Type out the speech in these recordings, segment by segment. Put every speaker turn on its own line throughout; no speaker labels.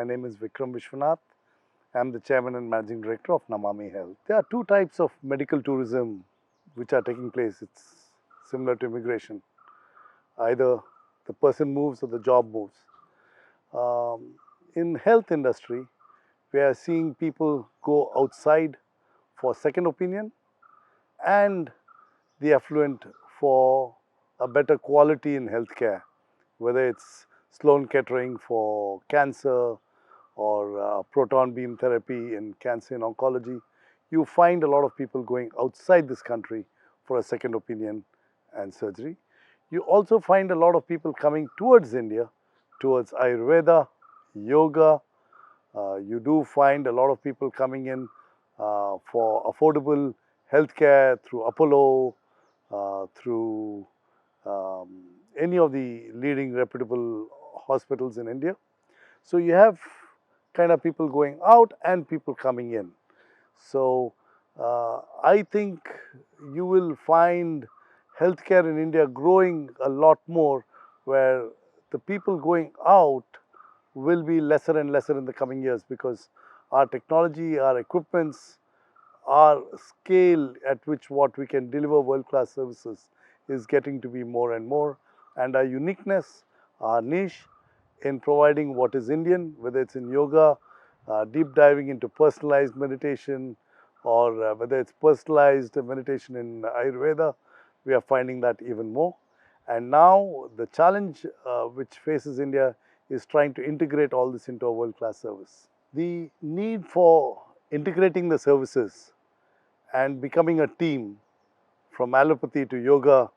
name is Vikram Vishwanath. I am the Chairman and Managing Director of Namami Health. There are two types of medical tourism which are taking place. It's similar to immigration. Either the person moves or the job moves. In health industry, we are seeing people go outside for second opinion and the affluent for a better quality in healthcare, whether it's Sloan Kettering for cancer or proton beam therapy in cancer and oncology. You find a lot of people going outside this country for a second opinion and surgery. You also find a lot of people coming towards India, towards Ayurveda, yoga. You do find a lot of people coming in for affordable healthcare through Apollo, through any of the leading reputable hospitals in India. So you have kind of people going out and people coming in. So I think you will find healthcare in India growing a lot more, where the people going out will be lesser and lesser in the coming years, because our technology, our equipments, our scale at which what we can deliver world-class services is getting to be more and more, and our uniqueness, our niche in providing what is Indian, whether it's in yoga, deep diving into personalized meditation, or whether it's personalized meditation in Ayurveda, we are finding that even more. And now the challenge which faces India is trying to integrate all this into a world-class service. The need for integrating the services and becoming a team from allopathy to yoga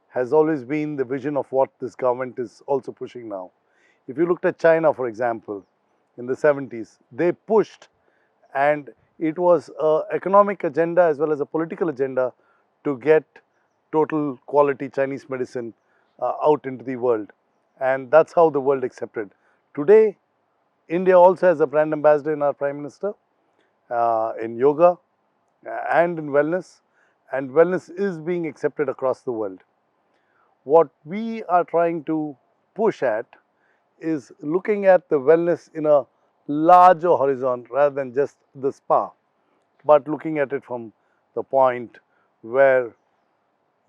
has always been the vision of what this government is also pushing now. If you looked at China, for example, in the 70s, they pushed, and it was an economic agenda as well as a political agenda to get total quality Chinese medicine out into the world. And that's how the world accepted. Today, India also has a brand ambassador in our Prime Minister in yoga and in wellness, and wellness is being accepted across the world. What we are trying to push at is looking at the wellness in a larger horizon rather than just the spa, but looking at it from the point where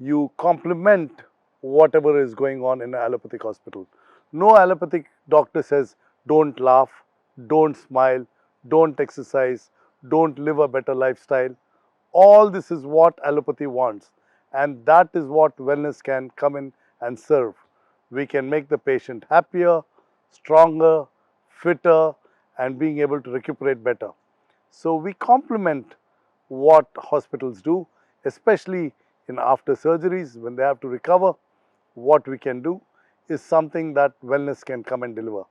you complement whatever is going on in an allopathic hospital. No allopathic doctor says don't laugh, don't smile, don't exercise, don't live a better lifestyle. All this is what allopathy wants, and that is what wellness can come in and serve. We can make the patient happier, stronger, fitter, and being able to recuperate better. So we complement what hospitals do, especially in after surgeries when they have to recover. What we can do is something that wellness can come and deliver.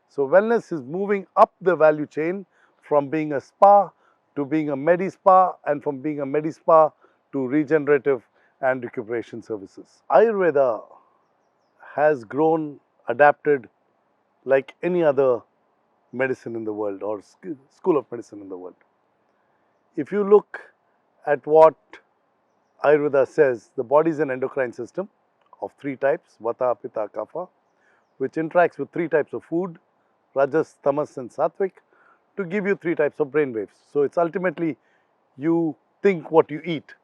So wellness is moving up the value chain from being a spa to being a medi-spa, and from being a medi-spa to regenerative and recuperation services. Ayurveda has grown, adapted like any other medicine in the world or school of medicine in the world. If you look at what Ayurveda says, the body is an endocrine system of three types, Vata, Pitta, Kapha, which interacts with three types of food, Rajas, Tamas and Sattvic, to give you three types of brain waves. So it's ultimately you think what you eat.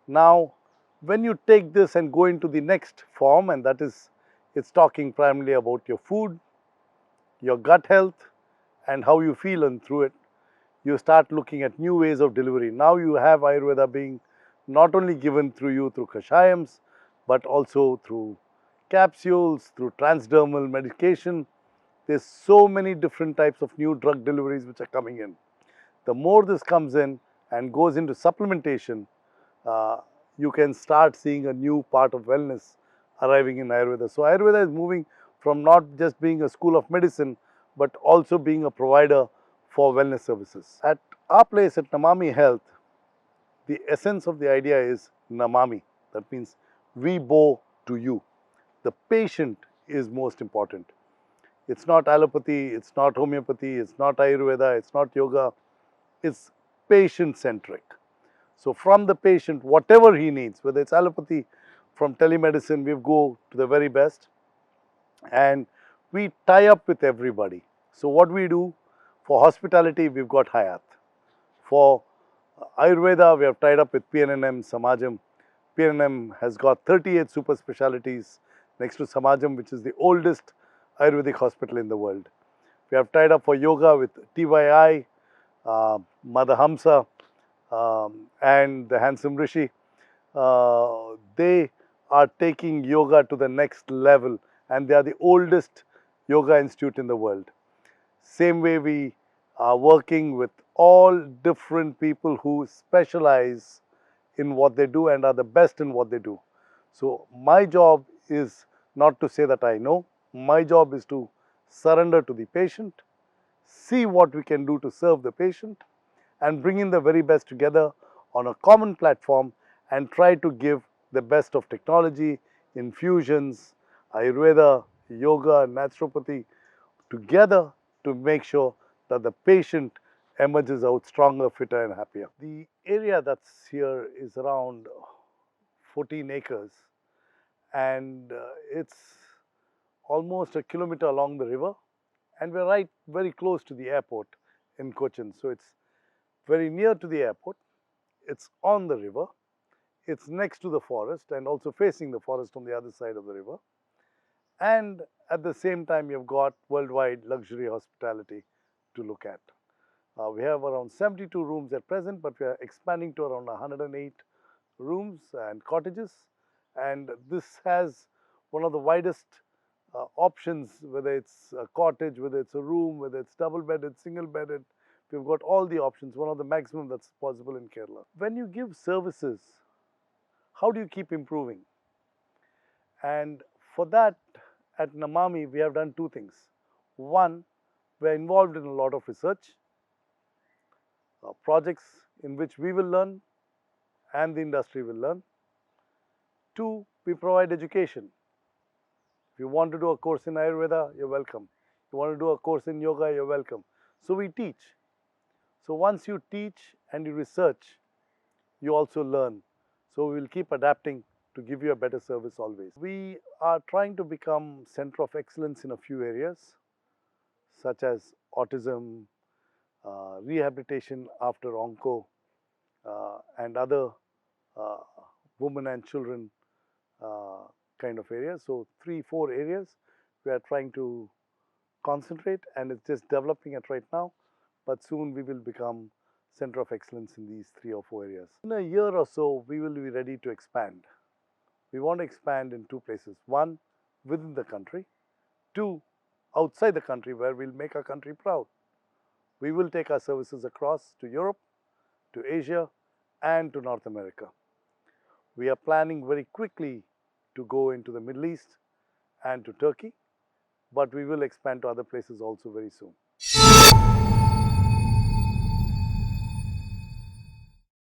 Now, when you take this and go into the next form, and that is, it's talking primarily about your food, your gut health, and how you feel, and through it, you start looking at new ways of delivery. Now you have Ayurveda being not only given through you through kashayams, but also through capsules, through transdermal medication. There's so many different types of new drug deliveries which are coming in. The more this comes in and goes into supplementation, you can start seeing a new part of wellness arriving in Ayurveda. So Ayurveda is moving from not just being a school of medicine, but also being a provider for wellness services. At our place at Namami Health, the essence of the idea is Namami. That means we bow to you. The patient is most important. It's not allopathy, it's not homeopathy, it's not Ayurveda, it's not yoga. It's patient-centric. So from the patient, whatever he needs, whether it's allopathy, from telemedicine, we go to the very best. And we tie up with everybody. So what we do for hospitality, we've got Hayat. For Ayurveda, we have tied up with PNM Samajam. PNM has got 38 super specialties next to Samajam, which is the oldest Ayurvedic hospital in the world. We have tied up for yoga with TYI, Mother Hamsa, and the handsome Rishi. They are taking yoga to the next level, and they are the oldest yoga institute in the world. Same way, we are working with all different people who specialize in what they do and are the best in what they do. So my job is not to say that I know. My job is to surrender to the patient, see what we can do to serve the patient, and bring in the very best together on a common platform and try to give the best of technology, infusions, Ayurveda, yoga, naturopathy together to make sure that the patient emerges out stronger, fitter, and happier. The area that's here is around 14 acres, and it's almost a kilometer along the river, and we're right very close to the airport in Cochin. So it's very near to the airport, it's on the river, it's next to the forest and also facing the forest on the other side of the river. And at the same time, you've got worldwide luxury hospitality to look at. We have around 72 rooms at present, but we are expanding to around 108 rooms and cottages. And this has one of the widest options, whether it's a cottage, whether it's a room, whether it's double bedded, single bedded. We've got all the options, one of the maximum that's possible in Kerala. When you give services, how do you keep improving? And for that, at Namami, we have done two things. One, we're involved in a lot of research, projects in which we will learn and the industry will learn. Two, we provide education. If you want to do a course in Ayurveda, you're welcome. If you want to do a course in yoga, you're welcome. So we teach. So once you teach and you research, you also learn. So we will keep adapting to give you a better service always. We are trying to become center of excellence in a few areas, such as autism, rehabilitation after onco, and other women and children kind of areas. So 3-4 areas we are trying to concentrate, and it's just developing it right now, but soon we will become center of excellence in these 3 or 4 areas. In a year or so, we will be ready to expand. We want to expand in 2 places. One, within the country. 2, outside the country, where we'll make our country proud. We will take our services across to Europe, to Asia, and to North America. We are planning very quickly to go into the Middle East and to Turkey, but we will expand to other places also very soon.